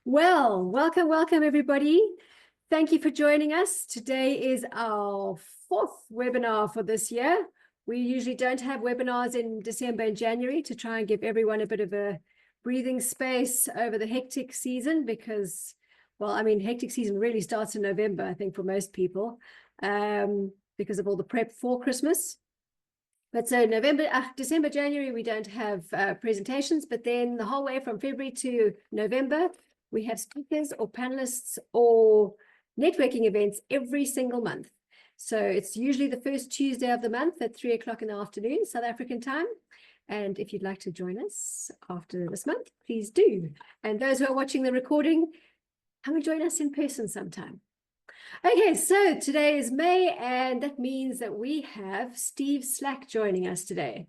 Well, welcome everybody. Thank you for joining us. Today is our fourth webinar for this year. We usually don't have webinars in December and January to try and give everyone a bit of a breathing space over the hectic season because, well, I mean, hectic season really starts in November, I think, for most people, because of all the prep for Christmas. But so December, January, we don't have presentations, but then the whole way from February to November, we have speakers or panelists or networking events every single month. So it's usually the first Tuesday of the month at 3 o'clock in the afternoon, South African time. And if you'd like to join us after this month, please do. And those who are watching the recording, come and join us in person sometime. Okay, so today is May, and that means that we have Steve Slack joining us today.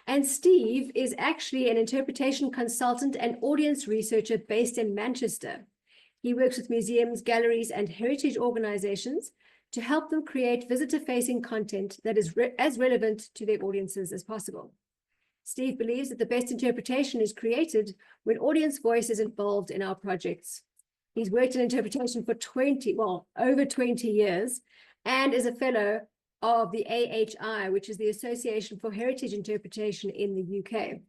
And Steve is actually an interpretation consultant and audience researcher based in Manchester. He works with museums, galleries, and heritage organizations to help them create visitor-facing content that is as relevant to their audiences as possible. Steve believes that the best interpretation is created when audience voice is involved in our projects. He's worked in interpretation for over 20 years, and is a fellow of the AHI, which is the Association for Heritage Interpretation in the UK.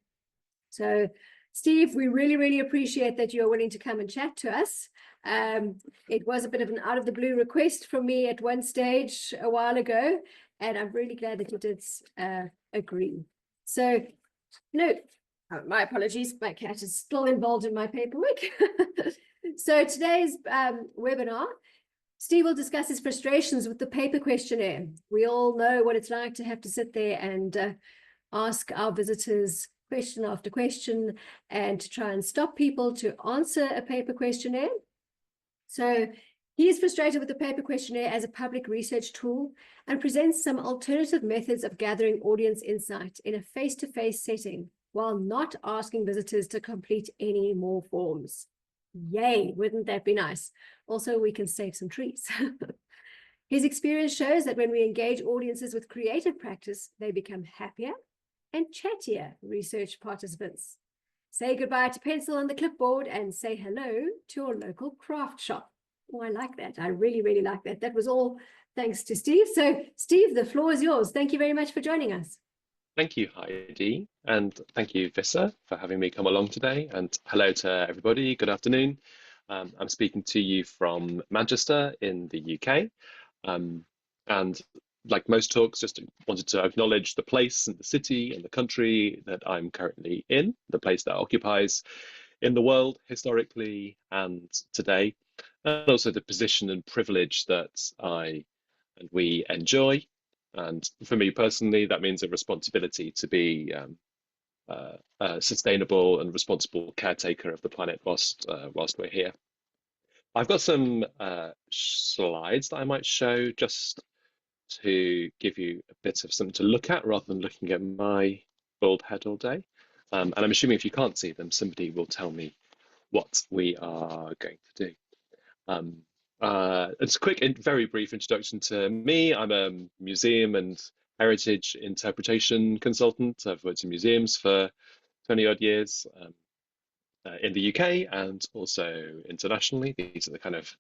So, Steve, we really appreciate that you're willing to come and chat to us. It was a bit of an out of the blue request from me at one stage a while ago, and I'm really glad that you did agree. So, my apologies, my cat is still involved in my paperwork. So today's webinar, Steve will discuss his frustrations with the paper questionnaire. We all know what it's like to have to sit there and ask our visitors question after question and to try and stop people to answer a paper questionnaire. So he is frustrated with the paper questionnaire as a public research tool and presents some alternative methods of gathering audience insight in a face-to-face setting while not asking visitors to complete any more forms. Yay, wouldn't that be nice? Also, we can save some trees. His experience shows that when we engage audiences with creative practice, they become happier and chattier research participants. Say goodbye to pencil and the clipboard and say hello to your local craft shop. Oh, I like that. I really like that. That was all thanks to Steve. So, Steve, the floor is yours. Thank you very much for joining us. Thank you, Heidi, and thank you, VISSA, for having me come along today. And hello to everybody. Good afternoon. I'm speaking to you from Manchester in the UK. And like most talks, just wanted to acknowledge the place and the city and the country that I'm currently in, the place that occupies in the world historically and today, and also the position and privilege that I and we enjoy. And for me personally, that means a responsibility to be a sustainable and responsible caretaker of the planet whilst we're here. I've got some slides that I might show just to give you a bit of something to look at rather than looking at my bald head all day. And I'm assuming if you can't see them, somebody will tell me what we are going to do. It's a quick, very brief introduction to me. I'm a museum and heritage interpretation consultant. I've worked in museums for 20 odd years in the UK and also internationally. These are the kind of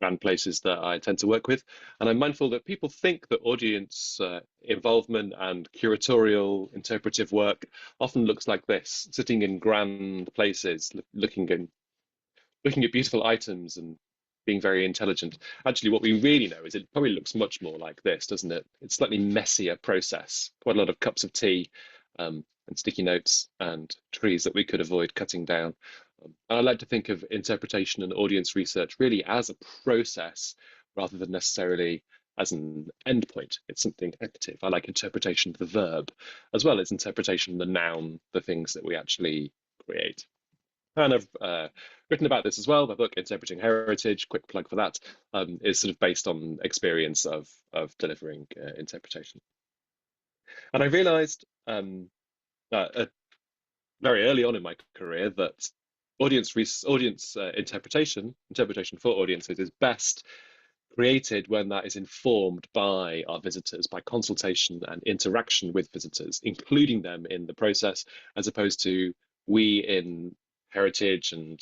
grand places that I tend to work with. And I'm mindful that people think that audience involvement and curatorial interpretive work often looks like this, sitting in grand places, looking at beautiful items and being very intelligent. Actually, what we really know is it probably looks much more like this, doesn't it? It's a slightly messier process, quite a lot of cups of tea and sticky notes and trees that we could avoid cutting down. And I like to think of interpretation and audience research really as a process rather than necessarily as an endpoint. It's something active. I like interpretation of the verb as well as interpretation of the noun, the things that we actually create. And I've written about this as well. The book Interpreting Heritage, quick plug for that, is sort of based on experience of delivering interpretation. And I realized very early on in my career that audience interpretation for audiences is best created when that is informed by our visitors, by consultation and interaction with visitors, including them in the process, as opposed to we in heritage and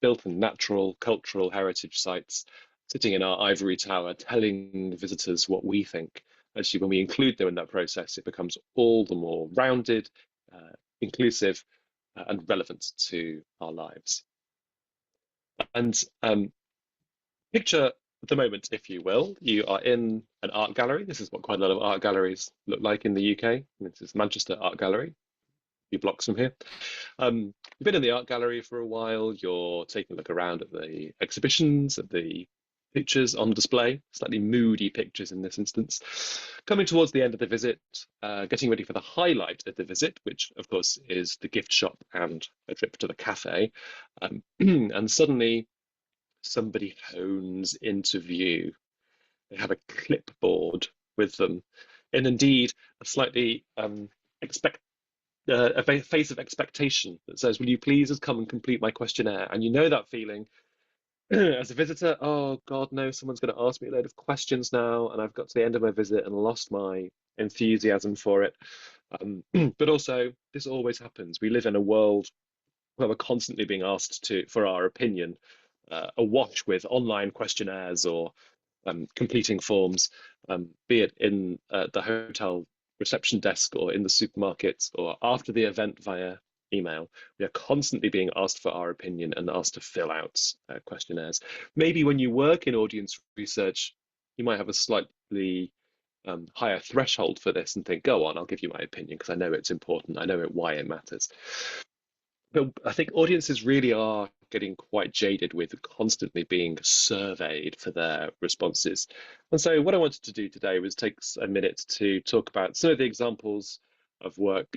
built in natural cultural heritage sites, sitting in our ivory tower, telling visitors what we think. Actually, when we include them in that process, it becomes all the more rounded, inclusive, and relevant to our lives. And picture the moment, if you will, you are in an art gallery. This is what quite a lot of art galleries look like in the UK. This is Manchester Art Gallery, a few blocks from here. You've been in the art gallery for a while. You're taking a look around at the exhibitions, at the pictures on display, slightly moody pictures in this instance. Coming towards the end of the visit, getting ready for the highlight of the visit, which of course is the gift shop and a trip to the cafe. And suddenly somebody hones into view. They have a clipboard with them, and indeed a slightly a face of expectation that says, "Will you please come and complete my questionnaire?" And you know that feeling as a visitor. Oh God, no! Someone's going to ask me a load of questions now, and I've got to the end of my visit and lost my enthusiasm for it. But also, this always happens. We live in a world where we're constantly being asked for our opinion, awash with online questionnaires or completing forms, be it in the hotel reception desk or in the supermarket or after the event via email. We are constantly being asked for our opinion and asked to fill out questionnaires. Maybe when you work in audience research, you might have a slightly higher threshold for this and think, go on, I'll give you my opinion because I know it's important. I know why it matters. But I think audiences really are getting quite jaded with constantly being surveyed for their responses. And so what I wanted to do today was take a minute to talk about some of the examples of work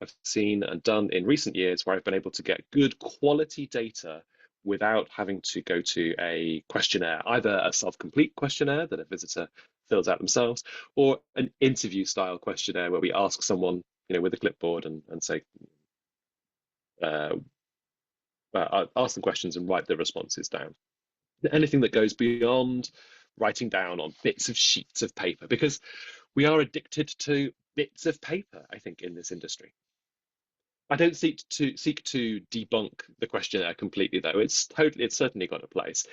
I've seen and done in recent years where I've been able to get good quality data without having to go to a questionnaire, either a self-complete questionnaire that a visitor fills out themselves, or an interview style questionnaire where we ask someone, with a clipboard and say, ask them questions and write the responses down. Anything that goes beyond writing down on bits of sheets of paper, because we are addicted to bits of paper, I think, in this industry. I don't seek to debunk the questionnaire completely, though. It's certainly got a place.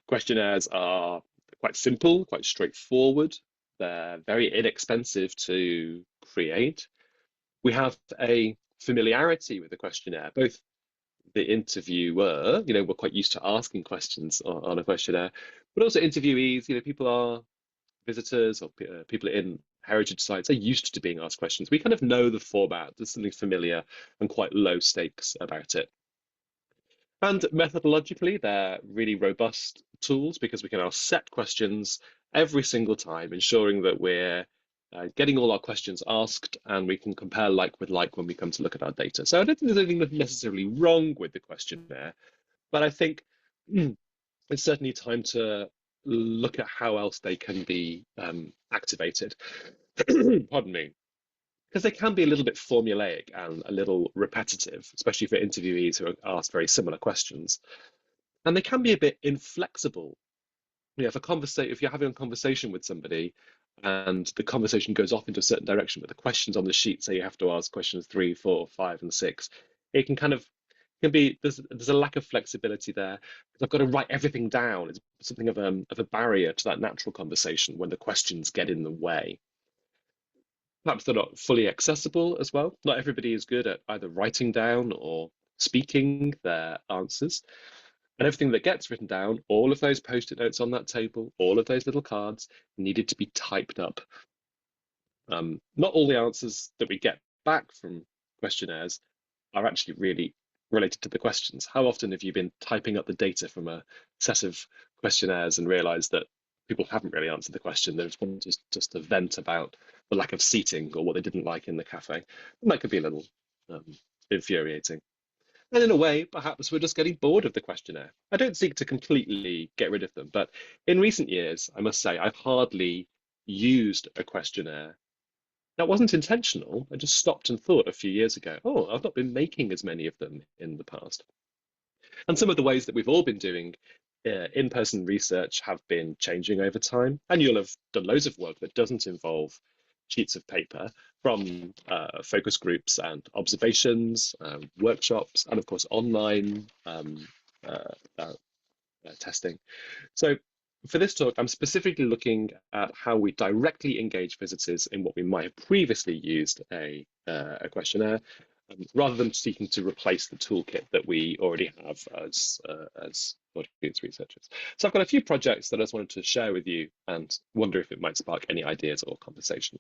Questionnaires are quite simple, quite straightforward. They're very inexpensive to create. We have a familiarity with the questionnaire, both the interviewer, we're quite used to asking questions on a questionnaire, but also interviewees, people are visitors or people in heritage sites are used to being asked questions. We kind of know the format. There's something familiar and quite low stakes about it. And methodologically, they're really robust tools because we can ask set questions every single time, ensuring that we're getting all our questions asked and we can compare like with like when we come to look at our data. So I don't think there's anything necessarily wrong with the questionnaire, but I think it's certainly time to look at how else they can be activated. Pardon me. Because they can be a little bit formulaic and a little repetitive, especially for interviewees who are asked very similar questions. And they can be a bit inflexible. If you're having a conversation with somebody and the conversation goes off into a certain direction, but the questions on the sheet say you have to ask questions 3, 4, 5, and 6, it can be there's a lack of flexibility there because I've got to write everything down. It's something of a barrier to that natural conversation when the questions get in the way. Perhaps they're not fully accessible as well. Not everybody is good at either writing down or speaking their answers. And everything that gets written down, all of those post-it notes on that table, all of those little cards needed to be typed up. Not all the answers that we get back from questionnaires are actually really related to the questions. How often have you been typing up the data from a set of questionnaires and realized that people haven't really answered the question? They just want just to vent about the lack of seating or what they didn't like in the cafe. And that could be a little infuriating. And in a way, perhaps we're just getting bored of the questionnaire. I don't seek to completely get rid of them, but in recent years, I must say, I've hardly used a questionnaire. That wasn't intentional. I just stopped and thought a few years ago, oh, I've not been making as many of them in the past. And some of the ways that we've all been doing in-person research have been changing over time. And you'll have done loads of work that doesn't involve sheets of paper, from focus groups and observations, workshops, and of course online testing. So for this talk, I'm specifically looking at how we directly engage visitors in what we might have previously used a questionnaire, rather than seeking to replace the toolkit that we already have as audience researchers. So I've got a few projects that I just wanted to share with you and wonder if it might spark any ideas or conversation.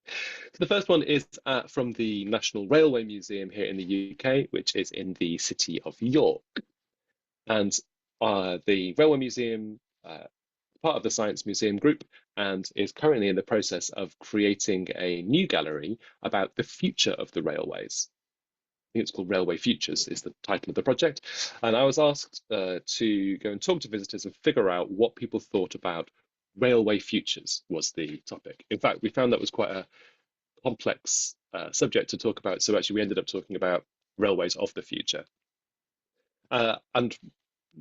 So the first one is from the National Railway Museum here in the UK, which is in the city of York. And the Railway Museum, part of the Science Museum group, and is currently in the process of creating a new gallery about the future of the railways. I think it's called Railway Futures is the title of the project. And I was asked to go and talk to visitors and figure out what people thought about railway futures was the topic. In fact, we found that was quite a complex subject to talk about. So actually we ended up talking about railways of the future. And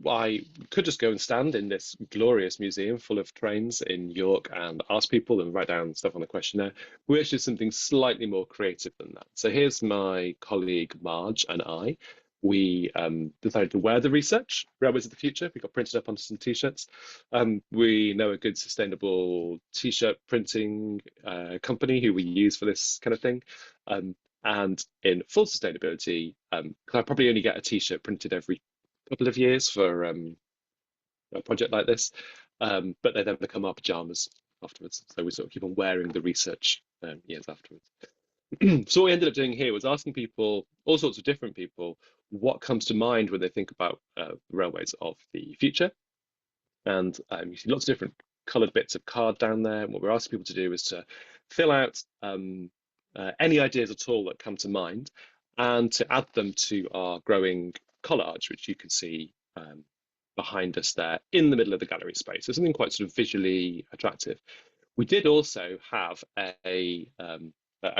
I could just go and stand in this glorious museum full of trains in York and ask people and write down stuff on the questionnaire. We actually did something slightly more creative than that. So here's my colleague Marge and I. We decided to wear the research, Railways of the Future. We got printed up onto some T-shirts. We know a good sustainable T-shirt printing company who we use for this kind of thing. And in full sustainability, I probably only get a T-shirt printed every couple of years for a project like this, but they then become our pajamas afterwards. So we sort of keep on wearing the research years afterwards. So what we ended up doing here was asking people, all sorts of different people, what comes to mind when they think about railways of the future. And you see lots of different coloured bits of card down there. And what we're asking people to do is to fill out any ideas at all that come to mind and to add them to our growing collage, which you can see behind us there in the middle of the gallery space. So something quite sort of visually attractive. We did also have a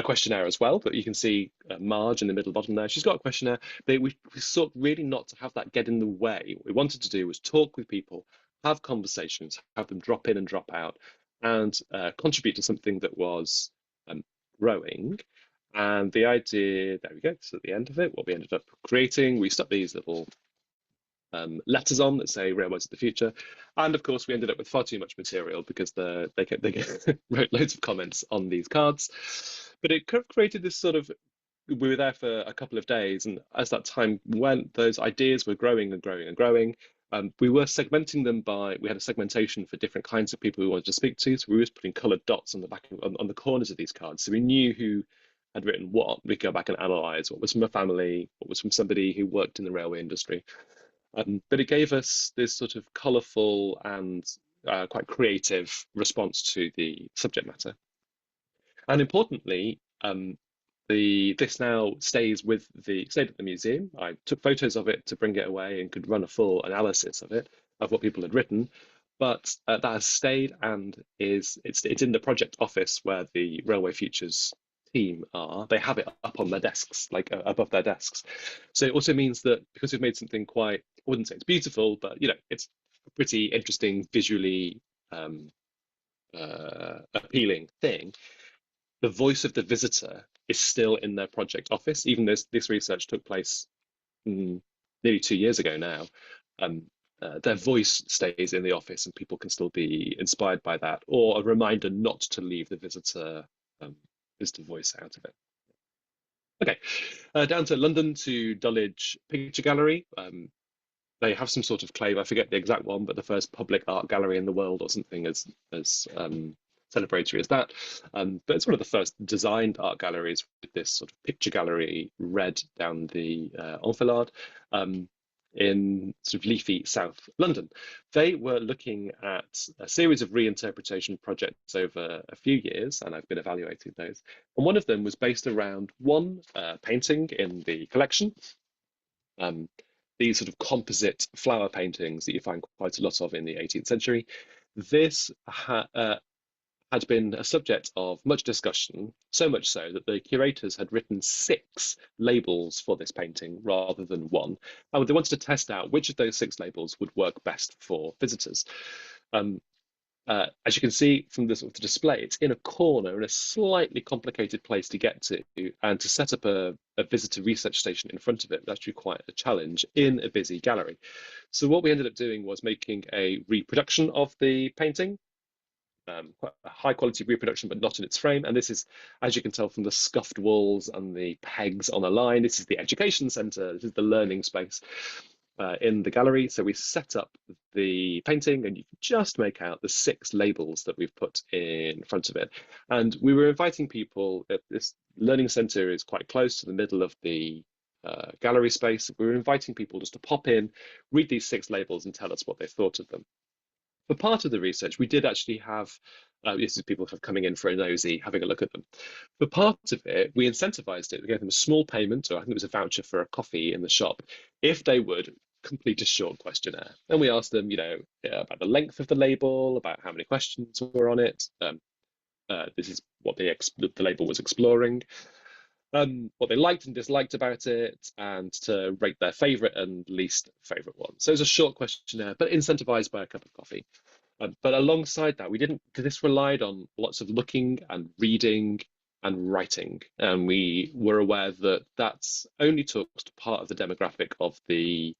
questionnaire as well, but you can see Marge in the middle bottom there. She's got a questionnaire, but we sought really not to have that get in the way. What we wanted to do was talk with people, have conversations, have them drop in and drop out, and contribute to something that was growing. And the idea, there we go, so at the end of it, what we ended up creating, we stuck these little letters on that say Railways of the Future. And of course, we ended up with far too much material because they wrote loads of comments on these cards. But it created this sort of, we were there for a couple of days. And as that time went, those ideas were growing and growing and growing. We were segmenting them we had a segmentation for different kinds of people we wanted to speak to. So we were just putting coloured dots on the back, on the corners of these cards. So we knew who had written what. We could go back and analyse what was from a family, what was from somebody who worked in the railway industry. But it gave us this sort of colourful and quite creative response to the subject matter. And importantly, this now stayed at the museum. I took photos of it to bring it away and could run a full analysis of it, of what people had written. But that has stayed and it's in the project office where the Railway Futures team are. They have it up on their desks, like above their desks. So it also means that because we've made something quite, I wouldn't say it's beautiful, but it's a pretty interesting, visually appealing thing. The voice of the visitor is still in their project office, even though this research took place nearly 2 years ago now. Their voice stays in the office and people can still be inspired by that, or a reminder not to leave the visitor voice out of it. Okay, down to London to Dulwich Picture Gallery. They have some sort of claim, I forget the exact one, but the first public art gallery in the world or something as celebratory as that. But it's one of the first designed art galleries with this sort of picture gallery red down the enfilade in sort of leafy South London. They were looking at a series of reinterpretation projects over a few years, and I've been evaluating those. And one of them was based around one painting in the collection. These sort of composite flower paintings that you find quite a lot of in the 18th century. This had been a subject of much discussion, so much so that the curators had written 6 labels for this painting rather than 1. And they wanted to test out which of those 6 labels would work best for visitors. As you can see from the display, it's in a corner in a slightly complicated place to get to, and to set up a a visitor research station in front of it was actually quite a challenge in a busy gallery. So what we ended up doing was making a reproduction of the painting, quite a high quality reproduction, but not in its frame. And this is, as you can tell from the scuffed walls and the pegs on a line, this is the education centre, this is the learning space in the gallery. So we set up the painting and you can just make out the 6 labels that we've put in front of it. And we were inviting people, this learning centre is quite close to the middle of the gallery space. We were inviting people just to pop in, read these 6 labels and tell us what they thought of them. For part of the research, we did actually have this is people coming in for a nosy, having a look at them. For part of it, we incentivized it. We gave them a small payment, or I think it was a voucher for a coffee in the shop, if they would complete a short questionnaire. And we asked them, about the length of the label, about how many questions were on it. This is what the label was exploring. What they liked and disliked about it, and to rate their favorite and least favorite one. So it's a short questionnaire, but incentivized by a cup of coffee. But alongside that, we didn't, because this relied on lots of looking and reading and writing. And we were aware that that's only talks to part of the demographic of the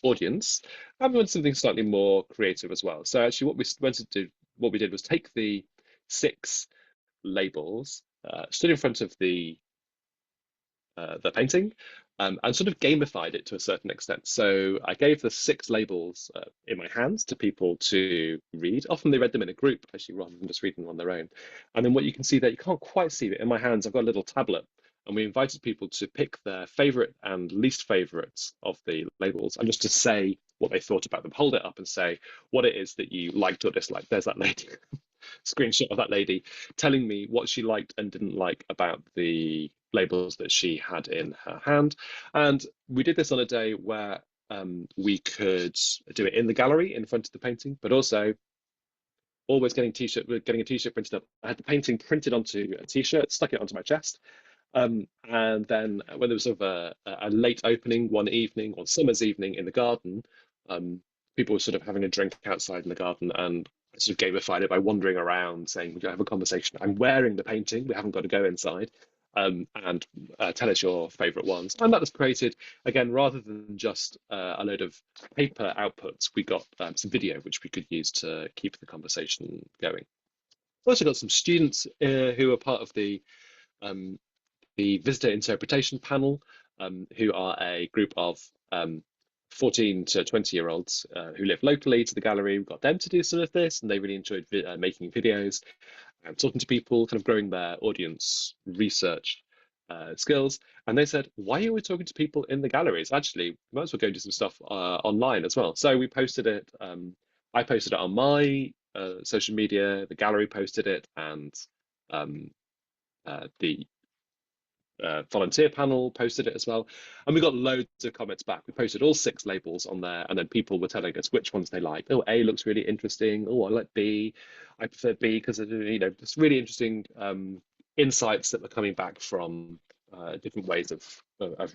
audience. And we wanted something slightly more creative as well. So actually what we did was take the 6 labels, stood in front of the painting, and sort of gamified it to a certain extent. So I gave the 6 labels in my hands to people to read. Often they read them in a group, actually, rather than just reading them on their own. And then what you can see there, you can't quite see it in my hands. I've got a little tablet, and we invited people to pick their favorite and least favorites of the labels, and just to say what they thought about them. Hold it up and say what it is that you liked or disliked. There's that lady. Screenshot of that lady telling me what she liked and didn't like about the labels that she had in her hand. And we did this on a day where we could do it in the gallery in front of the painting, but also always getting a t-shirt printed up. I had the painting printed onto a t-shirt, stuck it onto my chest. And then when there was sort of a late opening one evening, or summer's evening in the garden, people were sort of having a drink outside in the garden, and I sort of gamified it by wandering around saying, would you have a conversation? I'm wearing the painting, we haven't got to go inside, and tell us your favorite ones. And that was created, again, rather than just a load of paper outputs, we got some video which we could use to keep the conversation going. We also got some students who were part of the visitor interpretation panel, who are a group of 14 to 20-year-olds who live locally to the gallery. We got them to do some of this, and they really enjoyed making videos and talking to people, kind of growing their audience research skills. And they said, why are we talking to people in the galleries? Actually, we might as well go and do some stuff online as well. So we posted it. I posted it on my social media. The gallery posted it, and the volunteer panel posted it as well, and we got loads of comments back. We posted all 6 labels on there, and then people were telling us which ones they liked. Oh, A looks really interesting. Oh, I like B. I prefer B because just really interesting insights that were coming back from different ways of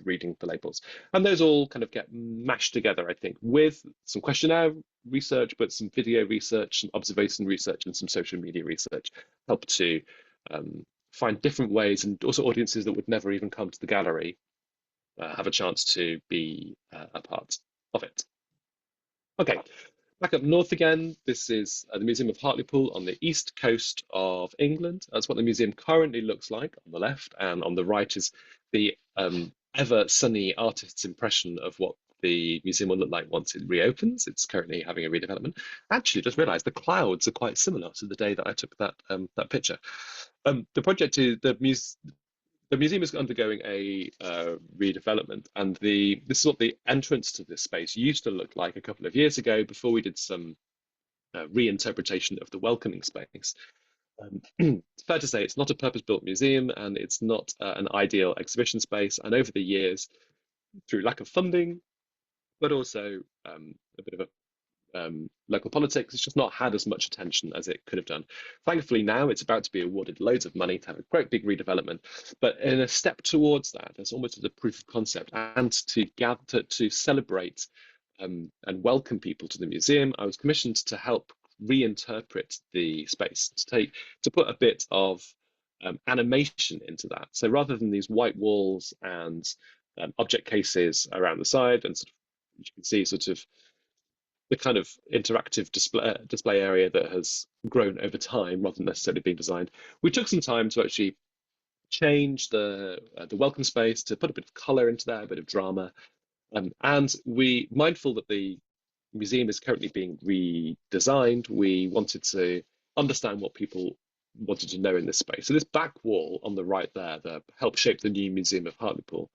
reading the labels. And those all kind of get mashed together, I think, with some questionnaire research, but some video research, some observation research, and some social media research help to find different ways, and also audiences that would never even come to the gallery have a chance to be a part of it. Okay, back up north again. This is the Museum of Hartlepool on the east coast of England. That's what the museum currently looks like on the left, and on the right is the ever sunny artist's impression of what the museum will look like once it reopens. It's currently having a redevelopment. Actually, just realised the clouds are quite similar to the day that I took that picture. The project is the museum is undergoing a redevelopment, and this is what the entrance to this space used to look like a couple of years ago before we did some reinterpretation of the welcoming space. It's fair to say it's not a purpose-built museum, and it's not an ideal exhibition space. And over the years, through lack of funding, but also a bit of local politics, it's just not had as much attention as it could have done. Thankfully, now it's about to be awarded loads of money to have a great big redevelopment. But in a step towards that, as almost as a proof of concept, and to gather to celebrate and welcome people to the museum, I was commissioned to help reinterpret the space, to put a bit of animation into that. So rather than these white walls and object cases around the side, and sort of, you can see sort of the kind of interactive display area that has grown over time rather than necessarily being designed. We took some time to actually change the welcome space, to put a bit of color into there, a bit of drama, and we, mindful that the museum is currently being redesigned, we wanted to understand what people wanted to know in this space. So this back wall on the right there, that helped shape the new Museum of Hartlepool,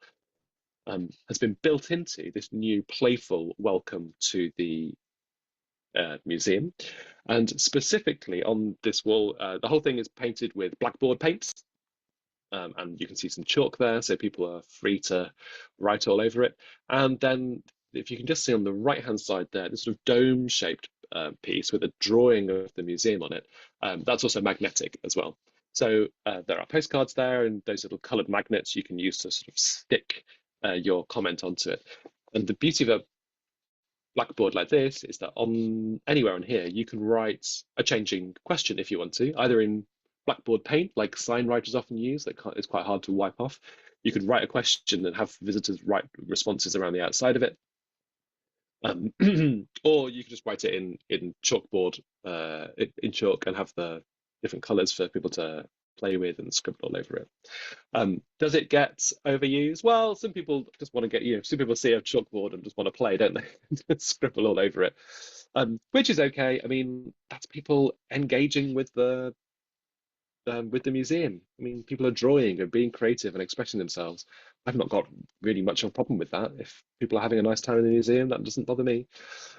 has been built into this new playful welcome to the museum. And specifically on this wall, the whole thing is painted with blackboard paint. And you can see some chalk there, so people are free to write all over it. And then if you can just see on the right-hand side there, this sort of dome-shaped piece with a drawing of the museum on it, that's also magnetic as well. So there are postcards there, and those little coloured magnets you can use to sort of stick your comment onto it. And the beauty of a blackboard like this is that on anywhere on here, you can write a changing question if you want to, either in blackboard paint, like sign writers often use, that it's quite hard to wipe off. You could write a question and have visitors write responses around the outside of it. Or you could just write it in chalkboard, in chalk, and have the different colors for people to play with and scribble all over it. Does it get overused? Well, some people just want to get, some people see a chalkboard and just want to play, don't they? Scribble all over it, which is okay. I mean, that's people engaging with the museum. I mean, people are drawing and being creative and expressing themselves. I've not got really much of a problem with that. If people are having a nice time in the museum, that doesn't bother me.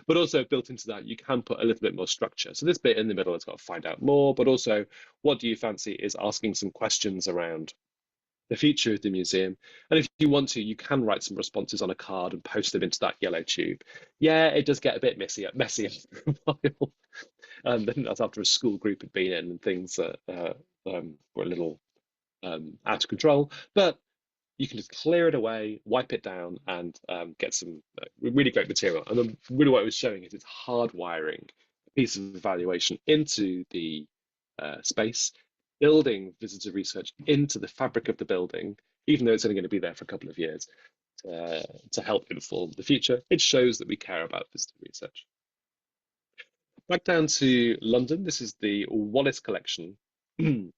But also built into that, you can put a little bit more structure. So this bit in the middle has got to find out more, but also what do you fancy is asking some questions around the future of the museum. And if you want to, you can write some responses on a card and post them into that yellow tube. Yeah, it does get a bit messy after a while. Then that's after a school group had been in and things were a little out of control. But you can just clear it away, wipe it down, and get some really great material. And then really what it was showing is it's hardwiring a piece of evaluation into the space, building visitor research into the fabric of the building, even though it's only going to be there for a couple of years, to help inform the future. It shows that we care about visitor research. Back down to London, this is the Wallace collection. It's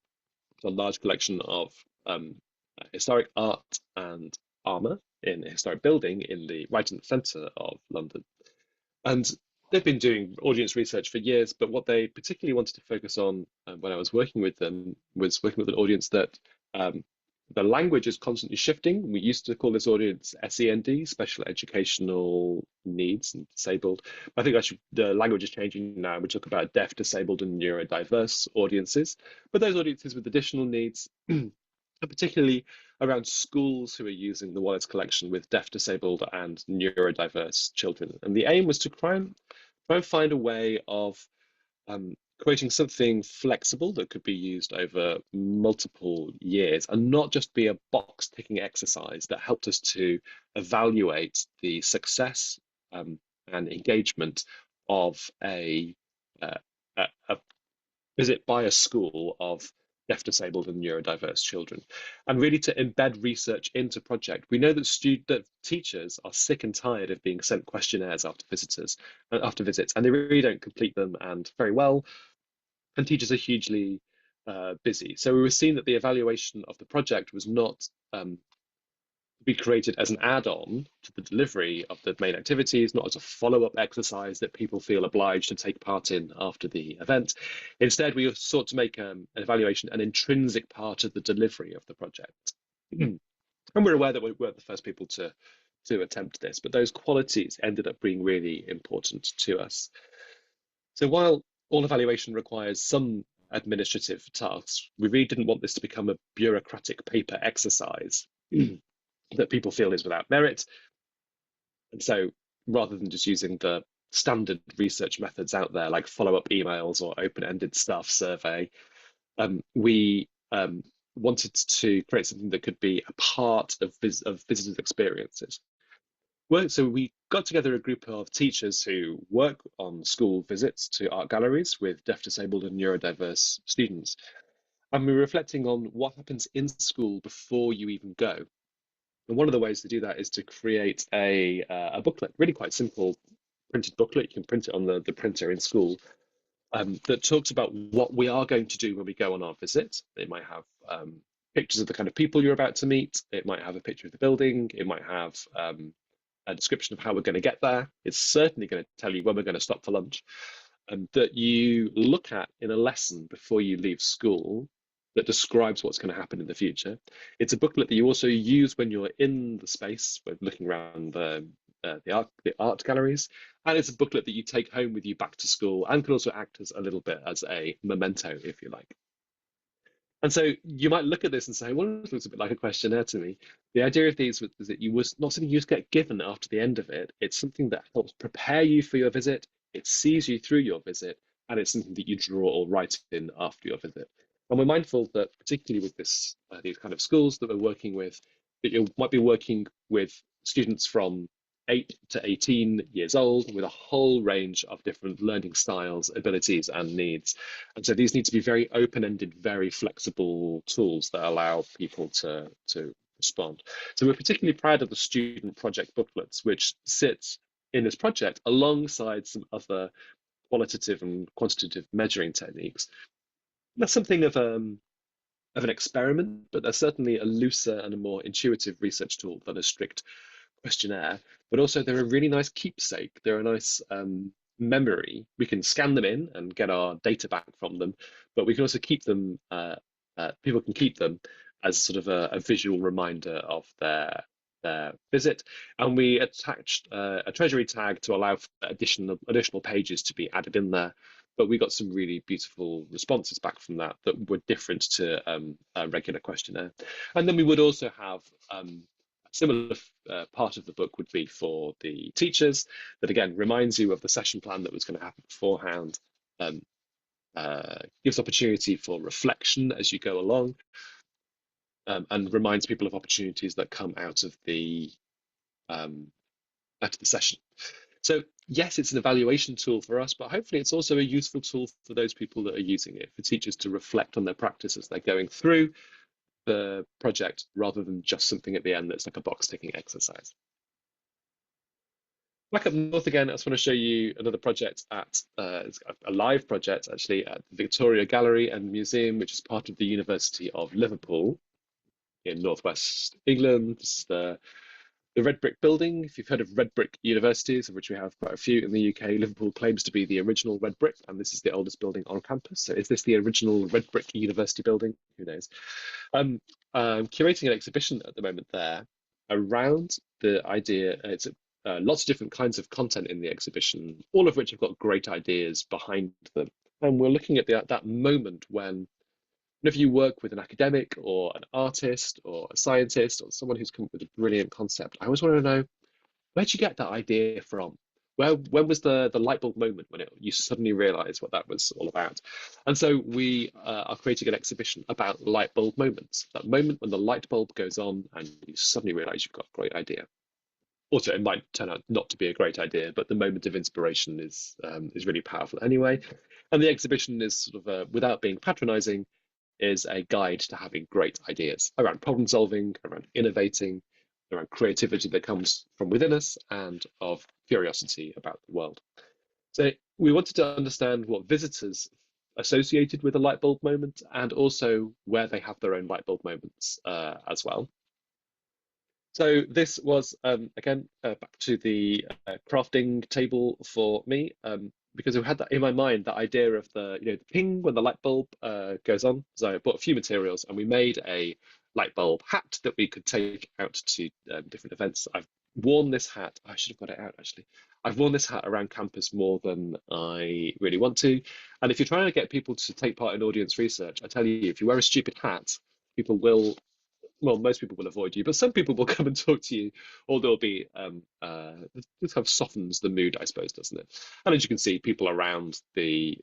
a large collection of historic art and armour in a historic building right in the centre of London. And they've been doing audience research for years, but what they particularly wanted to focus on when I was working with them was working with an audience that the language is constantly shifting. We used to call this audience SEND, special educational needs and disabled. I think the language is changing now. We talk about deaf, disabled, and neurodiverse audiences. But those audiences with additional needs, and particularly around schools who are using the Wallace collection with deaf, disabled, and neurodiverse children. And the aim was to try and find a way of creating something flexible that could be used over multiple years and not just be a box ticking exercise that helped us to evaluate the success and engagement of a visit by a school of deaf, disabled, and neurodiverse children, and really to embed research into project. We know that teachers are sick and tired of being sent questionnaires after visits, and they really don't complete them and very well. And teachers are hugely busy. So we were seeing that the evaluation of the project was not be created as an add-on to the delivery of the main activities, not as a follow-up exercise that people feel obliged to take part in after the event. Instead, we sought to make an evaluation an intrinsic part of the delivery of the project. And we're aware that we weren't the first people to attempt this, but those qualities ended up being really important to us. So while all evaluation requires some administrative tasks, we really didn't want this to become a bureaucratic paper exercise that people feel is without merit. And so rather than just using the standard research methods out there, like follow-up emails or open-ended staff survey, we wanted to create something that could be a part of visitors' experiences. So we got together a group of teachers who work on school visits to art galleries with deaf, disabled, and neurodiverse students. And we're reflecting on what happens in school before you even go. And one of the ways to do that is to create a booklet, really quite simple printed booklet. You can print it on the printer in school, that talks about what we are going to do when we go on our visit. It might have pictures of the kind of people you're about to meet. It might have a picture of the building. It might have a description of how we're going to get there. It's certainly going to tell you when we're going to stop for lunch, and that you look at in a lesson before you leave school that describes what's going to happen in the future. It's a booklet that you also use when you're in the space, when looking around the art galleries, and it's a booklet that you take home with you back to school and can also act as a little bit as a memento, if you like. And so you might look at this and say, well, it looks a bit like a questionnaire to me. The idea of these is that you was not something you just get given after the end of it. It's something that helps prepare you for your visit. It sees you through your visit, and it's something that you draw or write in after your visit. And we're mindful that, particularly with these kind of schools that we're working with, that you might be working with students from 8 to 18 years old with a whole range of different learning styles, abilities, and needs. And so these need to be very open-ended, very flexible tools that allow people to respond. So we're particularly proud of the student project booklets, which sit in this project alongside some other qualitative and quantitative measuring techniques. That's something of an experiment, but they're certainly a looser and a more intuitive research tool than a strict questionnaire. But also, they're a really nice keepsake. They're a nice memory. We can scan them in and get our data back from them, but we can also keep them. People can keep them as sort of a visual reminder of their visit. And we attached a treasury tag to allow for additional pages to be added in there. But we got some really beautiful responses back from that were different to a regular questionnaire. And then we would also have a similar part of the book would be for the teachers, that again reminds you of the session plan that was going to happen beforehand, um, gives opportunity for reflection as you go along, and reminds people of opportunities that come um, out of the session. So yes, it's an evaluation tool for us, but hopefully it's also a useful tool for those people that are using it, for teachers to reflect on their practice as they're going through the project, rather than just something at the end that's like a box ticking exercise. Back up north again, I just want to show you another project it's a live project actually at the Victoria Gallery and Museum, which is part of the University of Liverpool in northwest England. This is the red brick building. If you've heard of red brick universities, of which we have quite a few in the UK, Liverpool claims to be the original red brick, and this is the oldest building on campus. So is this the original red brick university building? Who knows? I'm curating an exhibition at the moment there around the idea. It's lots of different kinds of content in the exhibition, all of which have got great ideas behind them. And we're looking at that moment when, if you work with an academic or an artist or a scientist or someone who's come up with a brilliant concept, I always want to know, where'd you get that idea from? When was the light bulb moment when you suddenly realized what that was all about? And so we are creating an exhibition about light bulb moments, that moment when the light bulb goes on and you suddenly realize you've got a great idea. Also, it might turn out not to be a great idea, but the moment of inspiration is really powerful anyway. And the exhibition is sort of, without being patronizing, is a guide to having great ideas around problem solving, around innovating, around creativity that comes from within us, and of curiosity about the world. So we wanted to understand what visitors associated with a light bulb moment, and also where they have their own light bulb moments as well. So this was, again, back to the crafting table for me, because I had that in my mind, that idea of the ping when the light bulb goes on. So I bought a few materials and we made a light bulb hat that we could take out to different events. I've worn this hat. I should have got it out actually. I've worn this hat around campus more than I really want to. And if you're trying to get people to take part in audience research, I tell you, if you wear a stupid hat, people will, well, most people will avoid you, but some people will come and talk to you, or there'll be this kind of softens the mood, I suppose, doesn't it? And as you can see, people around the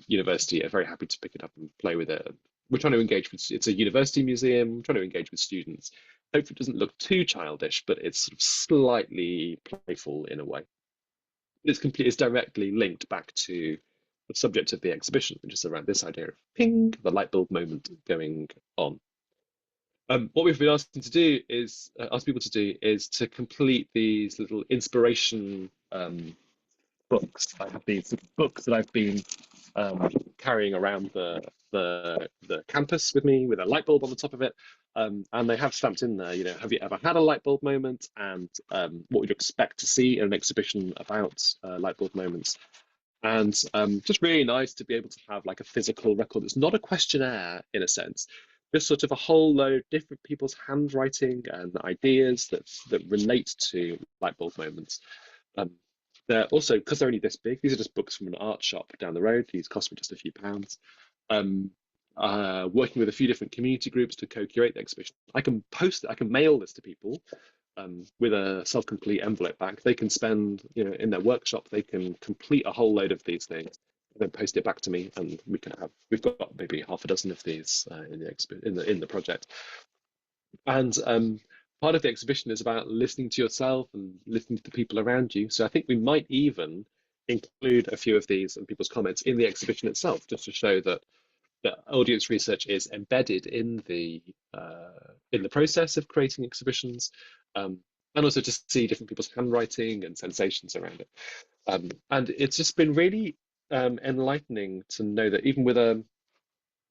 university are very happy to pick it up and play with it. We're trying to engage with, it's a university museum, we're trying to engage with students. Hopefully it doesn't look too childish, but it's sort of slightly playful in a way. It's directly linked back to the subject of the exhibition, which is around this idea of ping, the light bulb moment going on. What we've been asking to do is ask people to do is to complete these little inspiration books. I have these books that I've been carrying around the campus with me with a light bulb on the top of it. And they have stamped in there, have you ever had a light bulb moment? And what would you expect to see in an exhibition about light bulb moments? And just really nice to be able to have like a physical record. It's not a questionnaire in a sense, just sort of a whole load of different people's handwriting and ideas that relate to light bulb moments. They're also, because they're only this big, these are just books from an art shop down the road. These cost me just a few pounds. Working with a few different community groups to co-curate the exhibition. I can mail this to people with a self-complete envelope back. They can spend, in their workshop, they can complete a whole load of these things, then post it back to me, and we've got maybe half a dozen of these in the project. And part of the exhibition is about listening to yourself and listening to the people around you. So I think we might even include a few of these and people's comments in the exhibition itself, just to show that audience research is embedded in the process of creating exhibitions, and also to see different people's handwriting and sensations around it. And it's just been really enlightening to know that even with a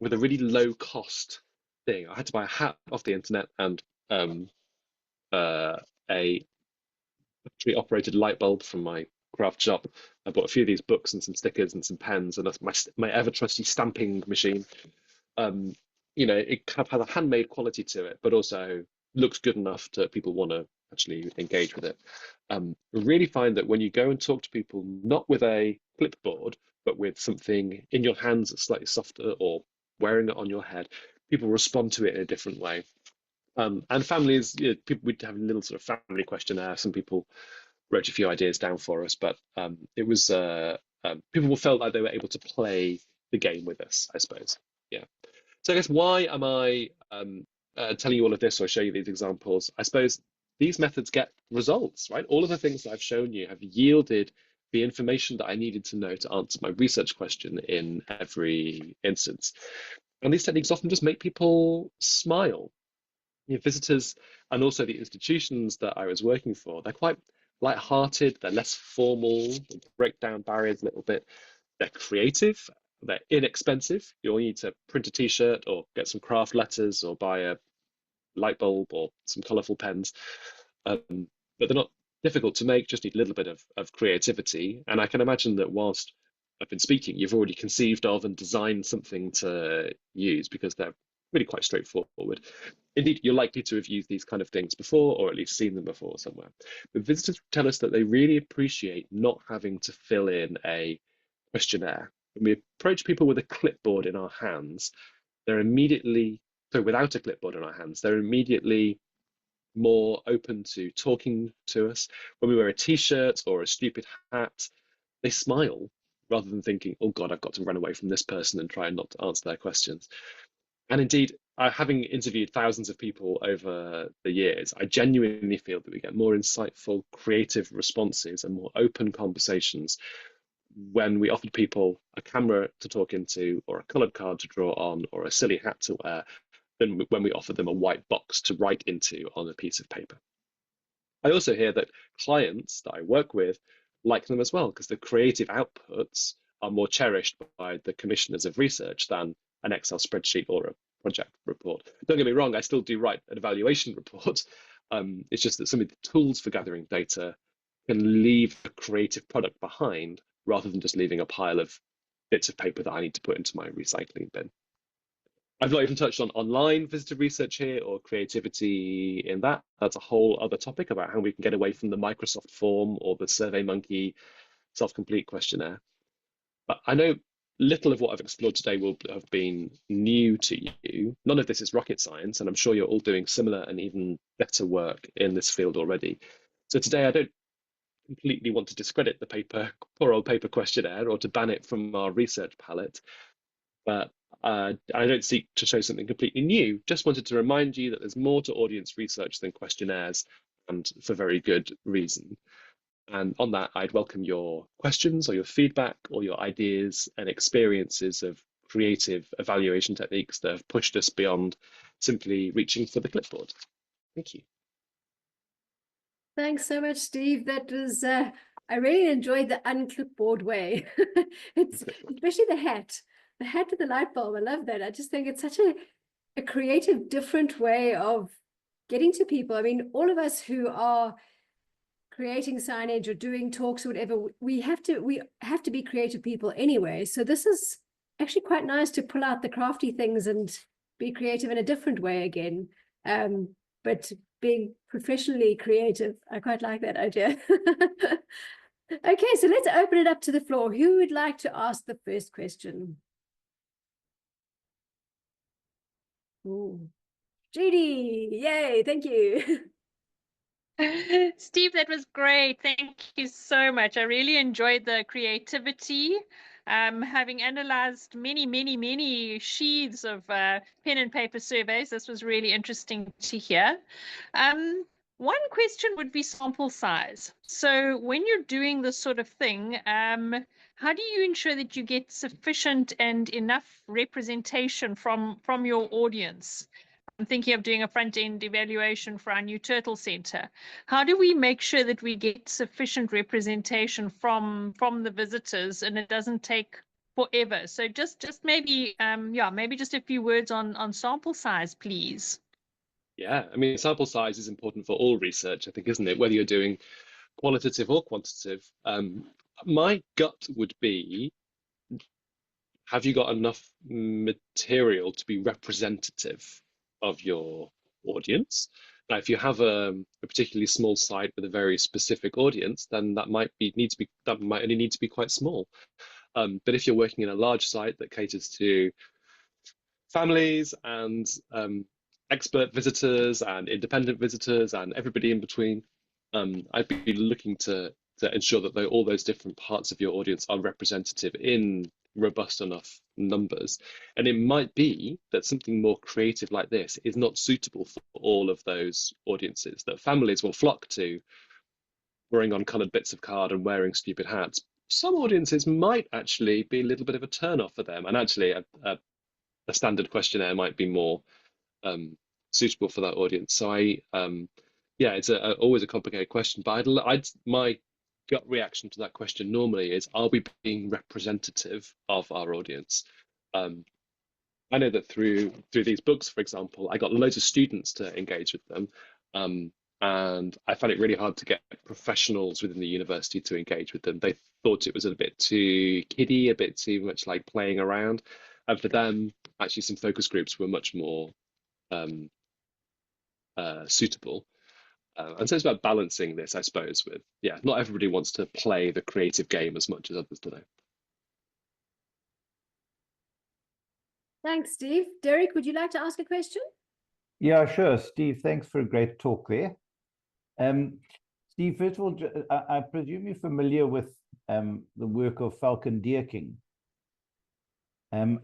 really low cost thing, I had to buy a hat off the internet and a battery operated light bulb from my craft shop. I bought a few of these books and some stickers and some pens, and that's my ever trusty stamping machine. It kind of has a handmade quality to it, but also looks good enough that people want to actually engage with it. Really find that when you go and talk to people, not with a clipboard, but with something in your hands that's slightly softer or wearing it on your head, people respond to it in a different way. And families, people, we'd have a little sort of family questionnaire. Some people wrote a few ideas down for us, but it was people felt like they were able to play the game with us, I suppose. Yeah. So I guess why am I telling you all of this or show you these examples? I suppose these methods get results, right? All of the things that I've shown you have yielded the information that I needed to know to answer my research question in every instance. And these techniques often just make people smile. Visitors and also the institutions that I was working for, they're quite light-hearted, they're less formal, they break down barriers a little bit, they're creative, they're inexpensive. You only need to print a t-shirt or get some craft letters or buy a light bulb or some colourful pens. But they're not difficult to make, just need a little bit of creativity. And I can imagine that whilst I've been speaking, you've already conceived of and designed something to use because they're really quite straightforward. Indeed, you're likely to have used these kind of things before, or at least seen them before somewhere. But visitors tell us that they really appreciate not having to fill in a questionnaire. When we approach people with a clipboard in our hands, without a clipboard in our hands, they're immediately more open to talking to us. When we wear a t-shirt or a stupid hat, they smile rather than thinking, oh God, I've got to run away from this person and try not to answer their questions. And indeed, having interviewed thousands of people over the years, I genuinely feel that we get more insightful, creative responses and more open conversations when we offered people a camera to talk into or a coloured card to draw on or a silly hat to wear than when we offered them a white box to write into on a piece of paper. I also hear that clients that I work with like them as well because the creative outputs are more cherished by the commissioners of research than an Excel spreadsheet or a project report. Don't get me wrong, I still do write an evaluation report. It's just that some of the tools for gathering data can leave a creative product behind rather than just leaving a pile of bits of paper that I need to put into my recycling bin. I've not even touched on online visitor research here or creativity in that. That's a whole other topic about how we can get away from the Microsoft form or the SurveyMonkey self-complete questionnaire. But I know little of what I've explored today will have been new to you. None of this is rocket science, and I'm sure you're all doing similar and even better work in this field already. So today I don't completely want to discredit the poor old paper questionnaire or to ban it from our research palette, but I don't seek to show something completely new. Just wanted to remind you that there's more to audience research than questionnaires, and for very good reason. And on that, I'd welcome your questions or your feedback or your ideas and experiences of creative evaluation techniques that have pushed us beyond simply reaching for the clipboard. Thank you. Thanks so much, Steve. That was, I really enjoyed the unclipboard way. It's especially the hat with the light bulb. I love that. I just think it's such a creative, different way of getting to people. I mean, all of us who are creating signage or doing talks or whatever, we have to be creative people anyway. So this is actually quite nice to pull out the crafty things and be creative in a different way again. But being professionally creative, I quite like that idea. Okay, so let's open it up to the floor. Who would like to ask the first question? Ooh. Judy, yay, thank you. Steve, that was great. Thank you so much. I really enjoyed the creativity. Having analyzed many sheets of pen and paper surveys, this was really interesting to hear. One question would be sample size. So when you're doing this sort of thing, how do you ensure that you get sufficient and enough representation from your audience? I'm thinking of doing a front-end evaluation for our new Turtle Center. How do we make sure that we get sufficient representation from the visitors and it doesn't take forever? So just maybe maybe just a few words on sample size, please. Yeah, I mean, sample size is important for all research, I think, isn't it? Whether you're doing qualitative or quantitative. My gut would be, have you got enough material to be representative of your audience? Now, if you have a particularly small site with a very specific audience, then that might only need to be quite small. But if you're working in a large site that caters to families and expert visitors and independent visitors and everybody in between, I'd be looking to ensure that all those different parts of your audience are representative in robust enough numbers. And it might be that something more creative like this is not suitable for all of those audiences, that families will flock to drawing on coloured bits of card and wearing stupid hats. Some audiences might actually be a little bit of a turn off for them, and actually a standard questionnaire might be more suitable for that audience. So yeah, it's always a complicated question, but my gut reaction to that question normally is, are we being representative of our audience? I know that through these books, for example, I got loads of students to engage with them, and I found it really hard to get professionals within the university to engage with them. They thought it was a bit too kiddie, a bit too much like playing around, and for them, actually, some focus groups were much more suitable. And so it's about balancing this, I suppose, with, yeah, not everybody wants to play the creative game as much as others do. Thanks, Steve. Derek, would you like to ask a question? Yeah, sure. Steve, thanks for a great talk there. Steve, first of all, I presume you're familiar with the work of Falcon Deerking.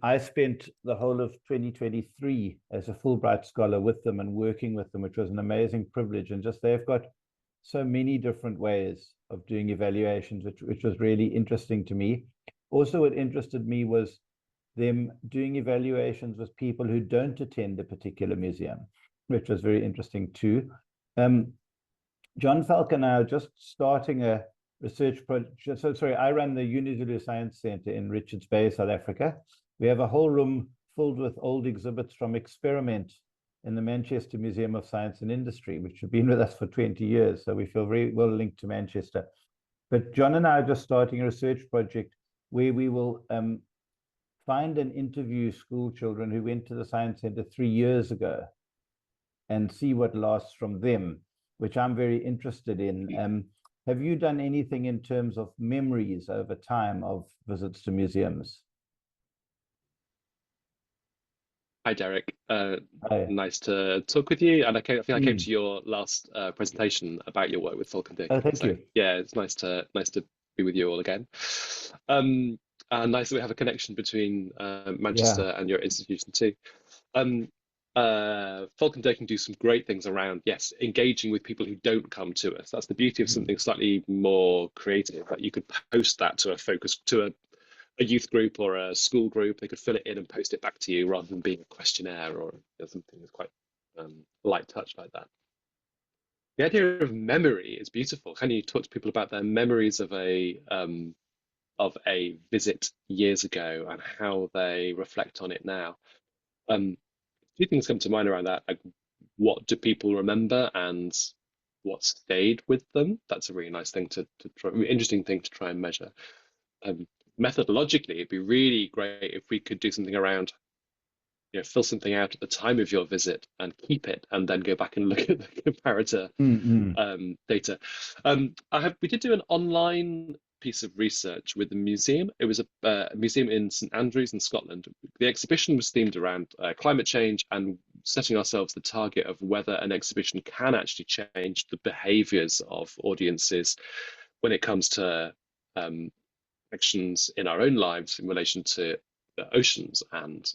I spent the whole of 2023 as a Fulbright scholar with them and working with them, which was an amazing privilege. And just they've got so many different ways of doing evaluations, which was really interesting to me. Also, what interested me was them doing evaluations with people who don't attend a particular museum, which was very interesting too. John Falcon and I are just starting a research project. So, sorry, I run the UniZulu Science Center in Richards Bay, South Africa. We have a whole room filled with old exhibits from Experiment in the Manchester Museum of Science and Industry, which have been with us for 20 years. So we feel very well linked to Manchester. But John and I are just starting a research project where we will find and interview school children who went to the Science Center 3 years ago and see what lasts from them, which I'm very interested in. Have you done anything in terms of memories over time of visits to museums? Hi, Derek. Hi. Nice to talk with you. And I think I came to your last presentation about your work with Falcon Dick. Oh, thank you. Yeah, it's nice to be with you all again. And nice that we have a connection between Manchester and your institution too. Folk and Day can do some great things around, yes, engaging with people who don't come to us. That's the beauty of something slightly more creative, that you could post that to a youth group or a school group. They could fill it in and post it back to you rather than being a questionnaire or something that's quite light touch like that. The idea of memory is beautiful. Can you talk to people about their memories of a visit years ago and how they reflect on it now? Two things come to mind around that. Like, what do people remember and what stayed with them? That's a really nice thing to try, interesting thing to try and measure. Methodologically, it'd be really great if we could do something around, fill something out at the time of your visit and keep it, and then go back and look at the comparator data. We did do an online piece of research with the museum. It was a museum in St Andrews in Scotland. The exhibition was themed around climate change and setting ourselves the target of whether an exhibition can actually change the behaviours of audiences when it comes to actions in our own lives in relation to the oceans and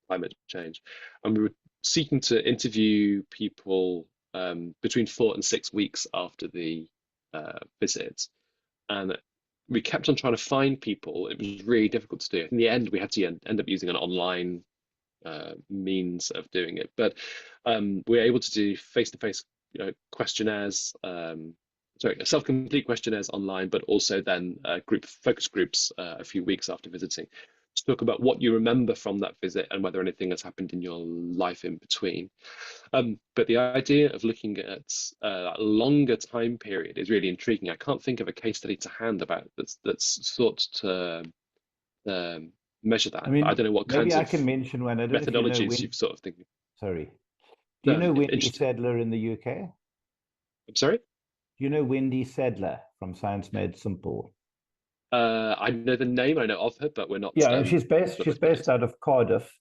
climate change. And we were seeking to interview people between 4 and 6 weeks after the visit. And we kept on trying to find people. It was really difficult to do. In the end, we had to end up using an online means of doing it. But we were able to do face-to-face questionnaires, self-complete questionnaires online, but also then focus groups a few weeks after visiting, to talk about what you remember from that visit and whether anything has happened in your life in between. But the idea of looking at a longer time period is really intriguing. I can't think of a case study to hand about that's thought to measure that. I mean, I don't know what maybe kinds I of can mention one. I don't know if methodologies you've sort of thinking. Sorry. Do you know Wendy interesting. Sadler in the UK? I'm sorry? Do you know Wendy Sadler from Science Made Simple? I know the name, I know of her, but we're not. Yeah, she's based out of Cardiff,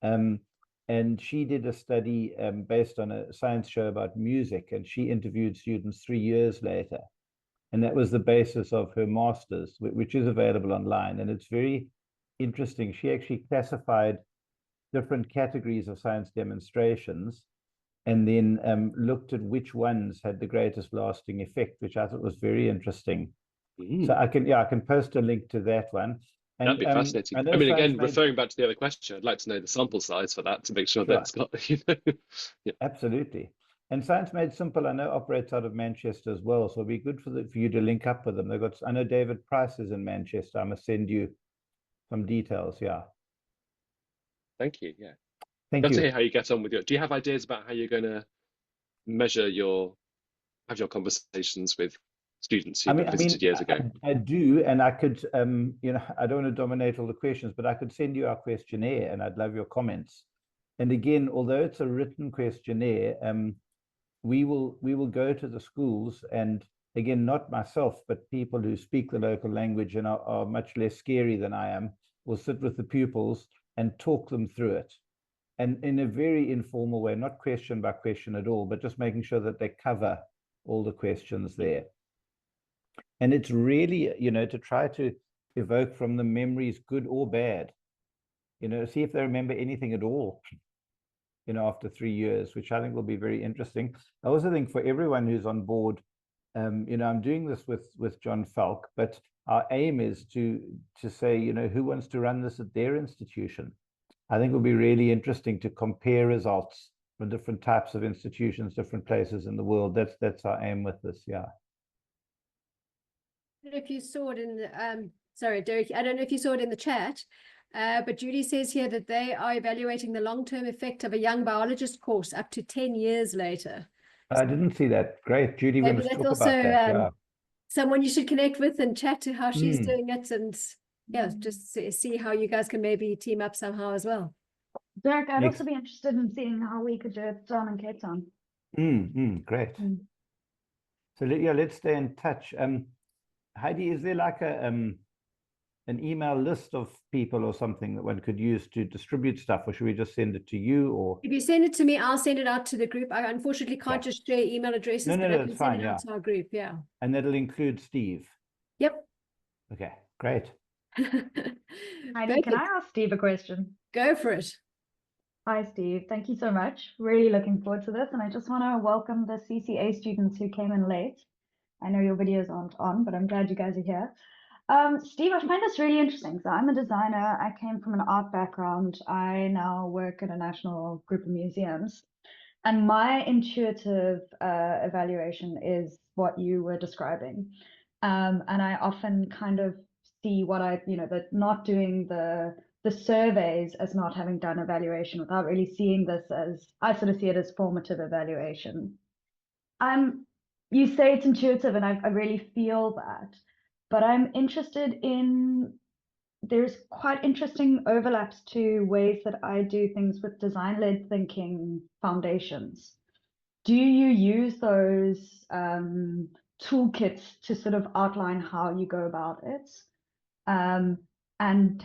and she did a study based on a science show about music, and she interviewed students 3 years later, and that was the basis of her master's, which is available online, and it's very interesting. She actually classified different categories of science demonstrations, and then looked at which ones had the greatest lasting effect, which I thought was very interesting. So I can post a link to that one. And, that'd be fascinating. I mean, again, referring back to the other question, I'd like to know the sample size for that to make sure that it's got, Yeah. Absolutely. And Science Made Simple, I know, operates out of Manchester as well. So it'd be good for you to link up with them. I know David Price is in Manchester. I must send you some details. Yeah. Thank you. Yeah. Thank you. To hear how you get on with do you have ideas about how you're going to measure have your conversations with students who visited years ago? I do, and I could, I don't want to dominate all the questions, but I could send you our questionnaire, and I'd love your comments. And again, although it's a written questionnaire, we will go to the schools, and again, not myself, but people who speak the local language and are much less scary than I am, will sit with the pupils and talk them through it. And in a very informal way, not question by question at all, but just making sure that they cover all the questions there. And it's really, to try to evoke from the memories, good or bad, see if they remember anything at all, after 3 years, which I think will be very interesting. I also think for everyone who's on board, I'm doing this with John Falk, but our aim is to say, who wants to run this at their institution? I think it will be really interesting to compare results from different types of institutions, different places in the world. That's our aim with this, yeah. I don't know if you saw it in the, sorry, Derek, I don't know if you saw it in the chat, but Judy says here that they are evaluating the long-term effect of a young biologist course up to 10 years later. I didn't see that. Great. Judy, Maybe want to that's talk also about that. Yeah. someone you should connect with and chat to how she's doing it, and just see how you guys can maybe team up somehow as well. Derek, I'd also be interested in seeing how we could do it down in Cape Town. Great. So let's stay in touch. Heidi, is there like an email list of people or something that one could use to distribute stuff, or should we just send it to you? Or if you send it to me, I'll send it out to the group. I unfortunately can't just share email addresses, but I can send it out to our group. Yeah. And that'll include Steve. Yep. Okay, great. Heidi, can I ask Steve a question? Go for it. Hi, Steve. Thank you so much. Really looking forward to this. And I just want to welcome the CCA students who came in late. I know your videos aren't on, but I'm glad you guys are here. Steve, I find this really interesting. So I'm a designer. I came from an art background. I now work at a national group of museums. And my intuitive evaluation is what you were describing. And I often kind of see what that not doing the surveys as not having done evaluation without really seeing this as, I sort of see it as formative evaluation. You say it's intuitive, and I really feel that, but I'm interested in, there's quite interesting overlaps to ways that I do things with design-led thinking foundations. Do you use those toolkits to sort of outline how you go about it? And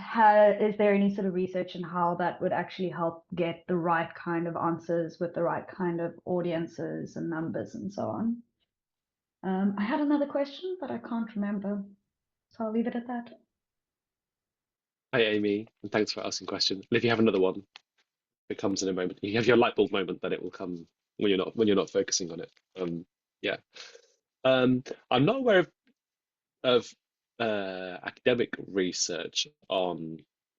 is there any sort of research in how that would actually help get the right kind of answers with the right kind of audiences and numbers and so on? I had another question, but I can't remember, so I'll leave it at that. Hi, Amy, and thanks for asking questions. And if you have another one, it comes in a moment. You have your light bulb moment, then it will come when you're not focusing on it. Yeah. I'm not aware of academic research on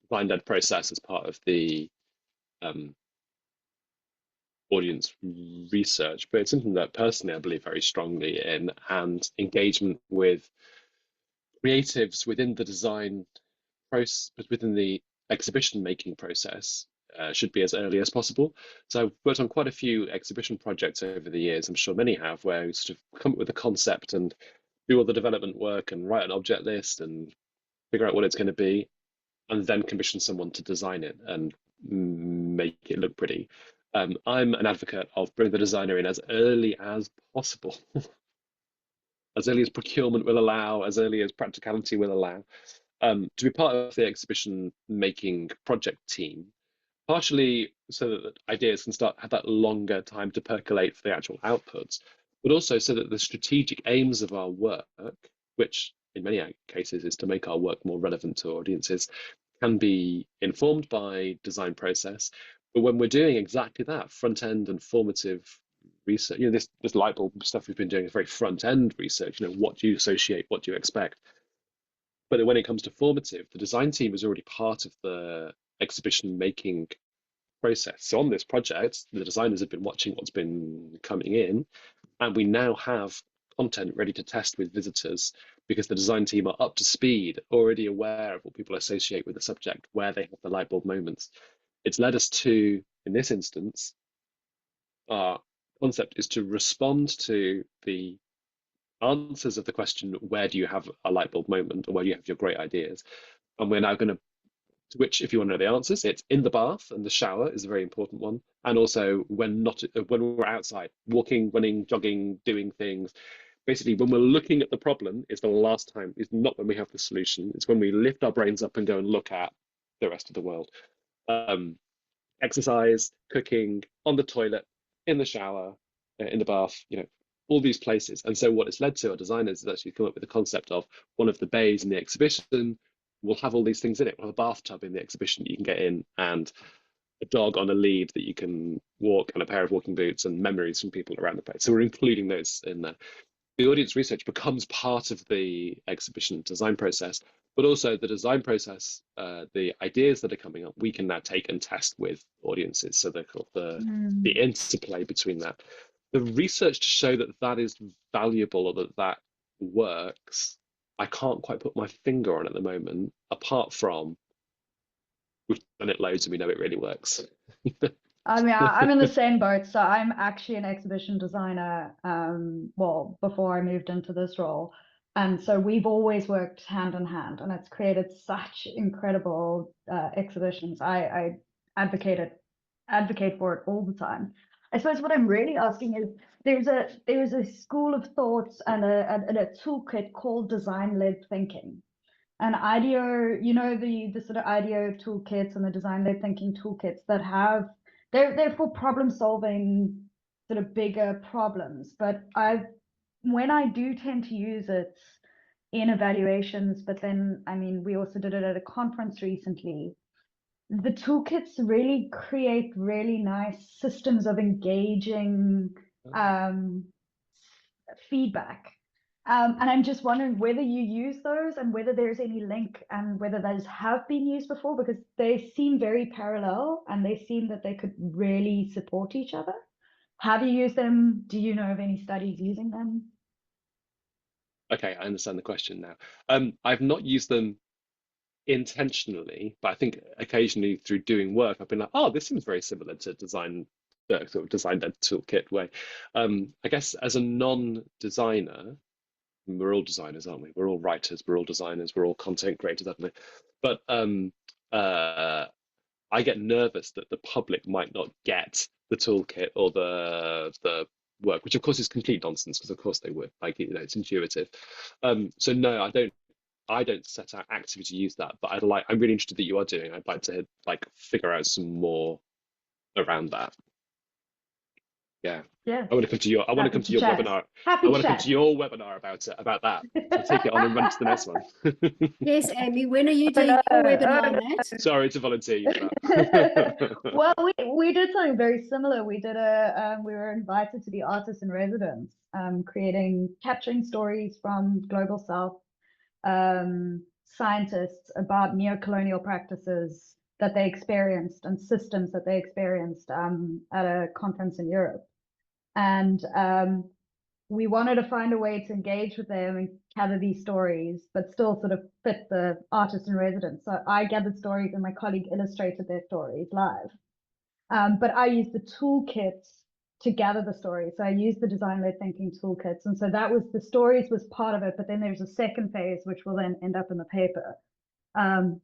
design-led process as part of the audience research, but it's something that personally I believe very strongly in, and engagement with creatives within the design process, within the exhibition making process, should be as early as possible. So I've worked on quite a few exhibition projects over the years. I'm sure many have, where we sort of come up with a concept and do all the development work and write an object list and figure out what it's going to be, and then commission someone to design it and make it look pretty. I'm an advocate of bringing the designer in as early as possible, as early as procurement will allow, as early as practicality will allow, to be part of the exhibition making project team, partially so that ideas can start have that longer time to percolate for the actual outputs, but also so that the strategic aims of our work, which in many cases is to make our work more relevant to audiences, can be informed by design process. But when we're doing exactly that, front end and formative research, this light bulb stuff we've been doing is very front end research. What do you associate, what do you expect? But when it comes to formative, the design team is already part of the exhibition making process. So on this project, the designers have been watching what's been coming in, and we now have content ready to test with visitors because the design team are up to speed, already aware of what people associate with the subject, where they have the light bulb moments. It's led us to, in this instance, our concept is to respond to the answers of the question, where do you have a light bulb moment, or where do you have your great ideas? And we're now going to which, if you want to know the answers, it's in the bath, and the shower is a very important one. And also when we're outside, walking, running, jogging, doing things. Basically, when we're looking at the problem, it's the last time. It's not when we have the solution. It's when we lift our brains up and go and look at the rest of the world. Exercise, cooking, on the toilet, in the shower, in the bath, all these places. And so what it's led to, our designers has actually come up with the concept of one of the bays in the exhibition will have all these things in it. We'll have a bathtub in the exhibition that you can get in, and a dog on a lead that you can walk, and a pair of walking boots, and memories from people around the place. So we're including those in there. The audience research becomes part of the exhibition design process, but also the design process, the ideas that are coming up, we can now take and test with audiences. So the interplay between that. The research to show that that is valuable, or that works, I can't quite put my finger on at the moment, apart from we've done it loads and we know it really works. I'm in the same boat. So I'm actually an exhibition designer, well, before I moved into this role. And so we've always worked hand in hand, and it's created such incredible exhibitions. I advocate for it all the time. I suppose what I'm really asking is, there's a school of thoughts and a toolkit called design-led thinking. And IDEO, the sort of IDEO toolkits and the design-led thinking toolkits that have, they're for problem solving sort of bigger problems. But when I do tend to use it in evaluations, but then, we also did it at a conference recently. the toolkits really create really nice systems of engaging feedback. And I'm just wondering whether you use those and whether there's any link and whether those have been used before, because they seem very parallel and they seem that they could really support each other. Have you used them? Do you know of any studies using them? Okay, I understand the question now. I've not used them intentionally, but I think occasionally through doing work, I've been like, oh, this seems very similar to design, sort of design that toolkit way. I guess as a non-designer, we're all designers, aren't we? We're all writers, we're all designers, we're all content creators, aren't we? But I get nervous that the public might not get the toolkit or the work, which of course is complete nonsense, because of course they would. Like, you know, it's intuitive. So no, I don't set out actively to use that, but I'm really interested that you are doing. I'd like to like figure out some more around that. Yeah. Yeah. I want to come to your webinar. I want to come to your webinar about that. So take it on and run to the next one. Yes, Amy, when are you doing your webinar on that? Sorry to volunteer you for that. Well, we did something very similar. We did we were invited to be artists in residence, capturing stories from Global South scientists about neo-colonial practices that they experienced and systems that they experienced at a conference in Europe. And we wanted to find a way to engage with them and gather these stories, but still sort of fit the artist in residence. So I gathered stories and my colleague illustrated their stories live. But I used the toolkits to gather the stories. So I used the design-led thinking toolkits. And so that was, the stories was part of it, but then there's a second phase, which will then end up in the paper. And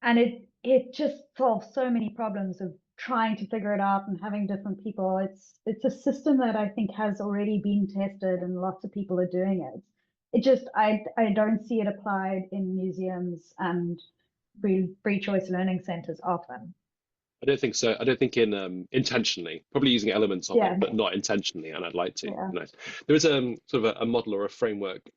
it just solves so many problems of trying to figure it out and having different people. It's a system that I think has already been tested and lots of people are doing it. It just, I don't see it applied in museums and free choice learning centers often. I don't think so. I don't think intentionally, probably using elements of it, but not intentionally. And I'd like to. Yeah. Nice. There is sort of a model or a framework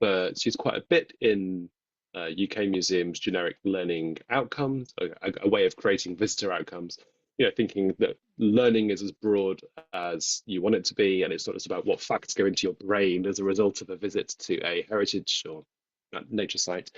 that's used quite a bit in UK museums, generic learning outcomes, a way of creating visitor outcomes. You know, thinking that learning is as broad as you want it to be, and it's not just about what facts go into your brain as a result of a visit to a heritage or nature site.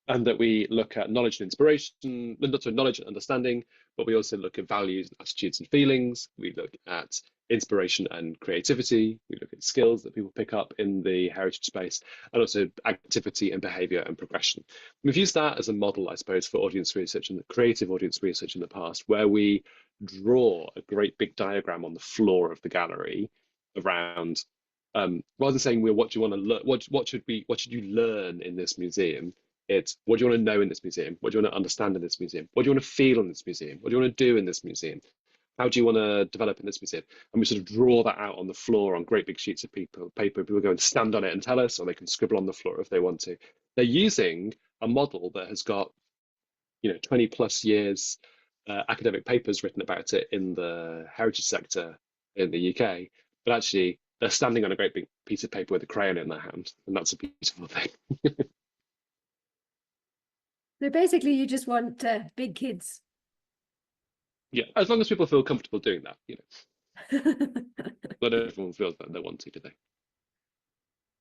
And that we look at knowledge and inspiration, not so knowledge and understanding, but we also look at values, attitudes, and feelings. We look at inspiration and creativity. We look at skills that people pick up in the heritage space, and also activity and behavior and progression. We've used that as a model, I suppose, for audience research and creative audience research in the past, where we draw a great big diagram on the floor of the gallery around, rather than saying, well, what do you want to learn? What should you learn in this museum? It's, what do you want to know in this museum? What do you want to understand in this museum? What do you want to feel in this museum? What do you want to do in this museum? How do you want to develop in this museum? And we sort of draw that out on the floor on great big sheets of paper. People go and stand on it and tell us, or they can scribble on the floor if they want to. They're using a model that has got, 20 plus years academic papers written about it in the heritage sector in the UK, but actually they're standing on a great big piece of paper with a crayon in their hand, and that's a beautiful thing. So basically, you just want big kids. Yeah, as long as people feel comfortable doing that, Not everyone feels that they want to, do they?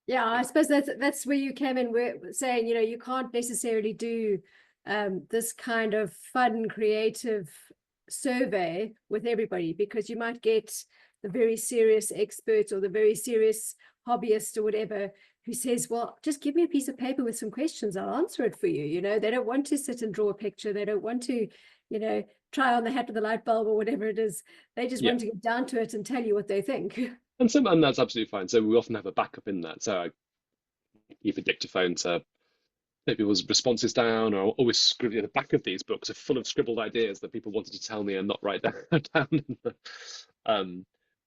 Yeah, I suppose that's where you came in. We're saying, you can't necessarily do this kind of fun, creative survey with everybody, because you might get the very serious experts or the very serious hobbyist or whatever who says, well, just give me a piece of paper with some questions, I'll answer it for you. They don't want to sit and draw a picture. They don't want to, try on the hat of the light bulb or whatever it is. They just want to get down to it and tell you what they think. And that's absolutely fine. So we often have a backup in that. So I keep a dictaphone to take people's responses down, or always scribble. The back of these books are full of scribbled ideas that people wanted to tell me and not write down.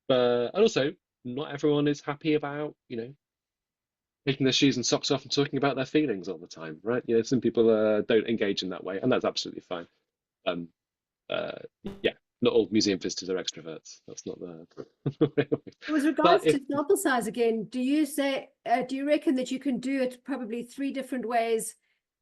But also, not everyone is happy about, taking their shoes and socks off and talking about their feelings all the time, right? Some people don't engage in that way, and that's absolutely fine. Not all museum visitors are extroverts. That's not the With regards to sample size again, do you reckon that you can do it probably 3 different ways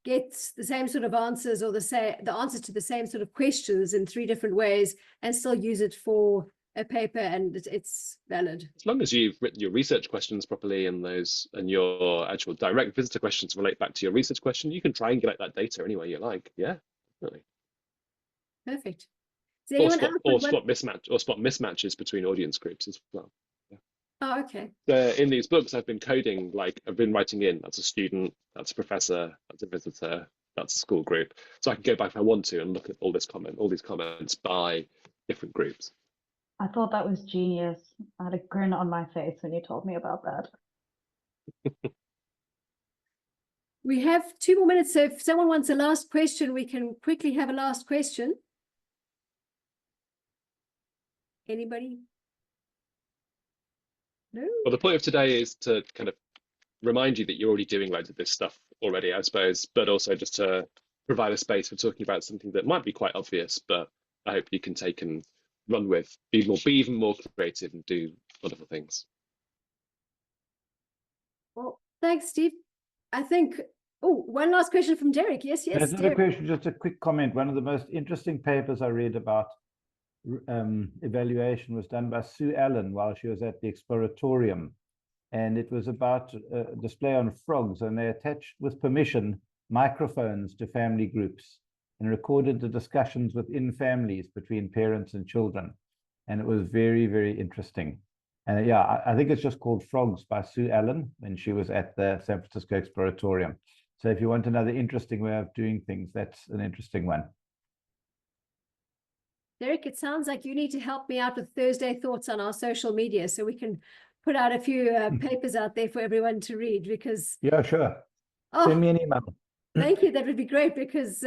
get the same sort of answers or the answers to the same sort of questions in 3 different ways and still use it for a paper and it's valid. As long as you've written your research questions properly and your actual direct visitor questions relate back to your research question, you can triangulate that data any way you like. Yeah, definitely. Perfect. Is anyone else spot mismatches between audience groups as well. Yeah. Oh, okay. In these books, I've been coding, like I've been writing in, that's a student, that's a professor, that's a visitor, that's a school group. So I can go back if I want to and look at all these comments by different groups. I thought that was genius. I had a grin on my face when you told me about that. We have 2 more minutes, so if someone wants a last question, we can quickly have a last question. Anybody? No? Well, the point of today is to kind of remind you that you're already doing loads of this stuff already, I suppose, but also just to provide a space for talking about something that might be quite obvious, but I hope you can take and run with, be even more creative and do wonderful things. Well, thanks, Steve. I think, one last question from Derek. Yes, There's another Derek. question, just a quick comment. One of the most interesting papers I read about evaluation was done by Sue Allen while she was at the Exploratorium. And it was about a display on frogs, and they attached, with permission, microphones to family groups and recorded the discussions within families between parents and children. And it was very, very interesting. And yeah, I think it's just called Frogs by Sue Allen when she was at the San Francisco Exploratorium. So if you want another interesting way of doing things, that's an interesting one. Derek, it sounds like you need to help me out with Thursday Thoughts on our social media so we can put out a few papers out there for everyone to read, because Yeah, sure. Send me an email. Thank you. That would be great, because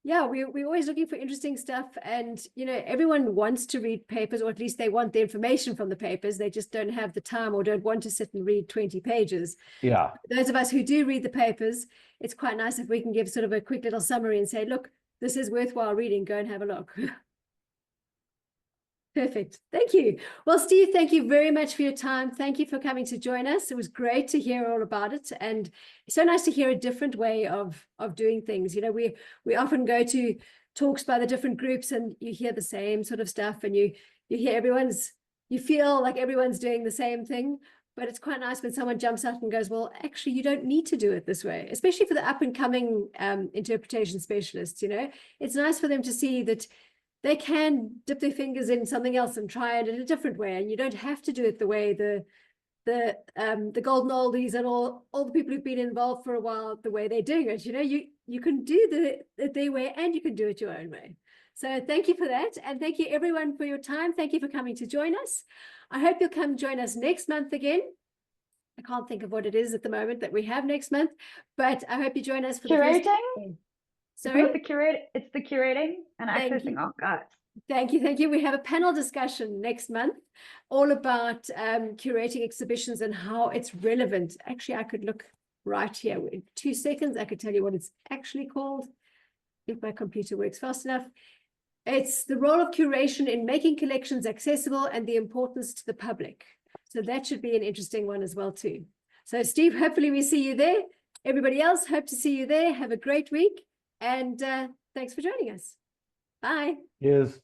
yeah, we're always looking for interesting stuff, and everyone wants to read papers, or at least they want the information from the papers. They just don't have the time or don't want to sit and read 20 pages. Yeah. Those of us who do read the papers, it's quite nice if we can give sort of a quick little summary and say, look, this is worthwhile reading, go and have a look. Perfect. Thank you. Well, Steve, thank you very much for your time. Thank you for coming to join us. It was great to hear all about it. And it's so nice to hear a different way of doing things. We often go to talks by the different groups and you hear the same sort of stuff, and you hear you feel like everyone's doing the same thing. But it's quite nice when someone jumps out and goes, well, actually, you don't need to do it this way, especially for the up and coming interpretation specialists. It's nice for them to see that they can dip their fingers in something else and try it in a different way, and you don't have to do it the way the golden oldies and all the people who've been involved for a while, the way they're doing it. You can do their way, and you can do it your own way. So thank you for that, and thank you everyone for your time. Thank you for coming to join us. I hope you'll come join us next month again. I can't think of what it is at the moment that we have next month, but I hope you join us for Curating? Sorry? It's the curating and accessing archives. Thank you. We have a panel discussion next month all about curating exhibitions and how it's relevant. Actually, I could look right here. In 2 seconds, I could tell you what it's actually called, if my computer works fast enough. It's the role of curation in making collections accessible and the importance to the public. So that should be an interesting one as well too. So Steve, hopefully we see you there. Everybody else, hope to see you there. Have a great week. And thanks for joining us. Bye. Yes.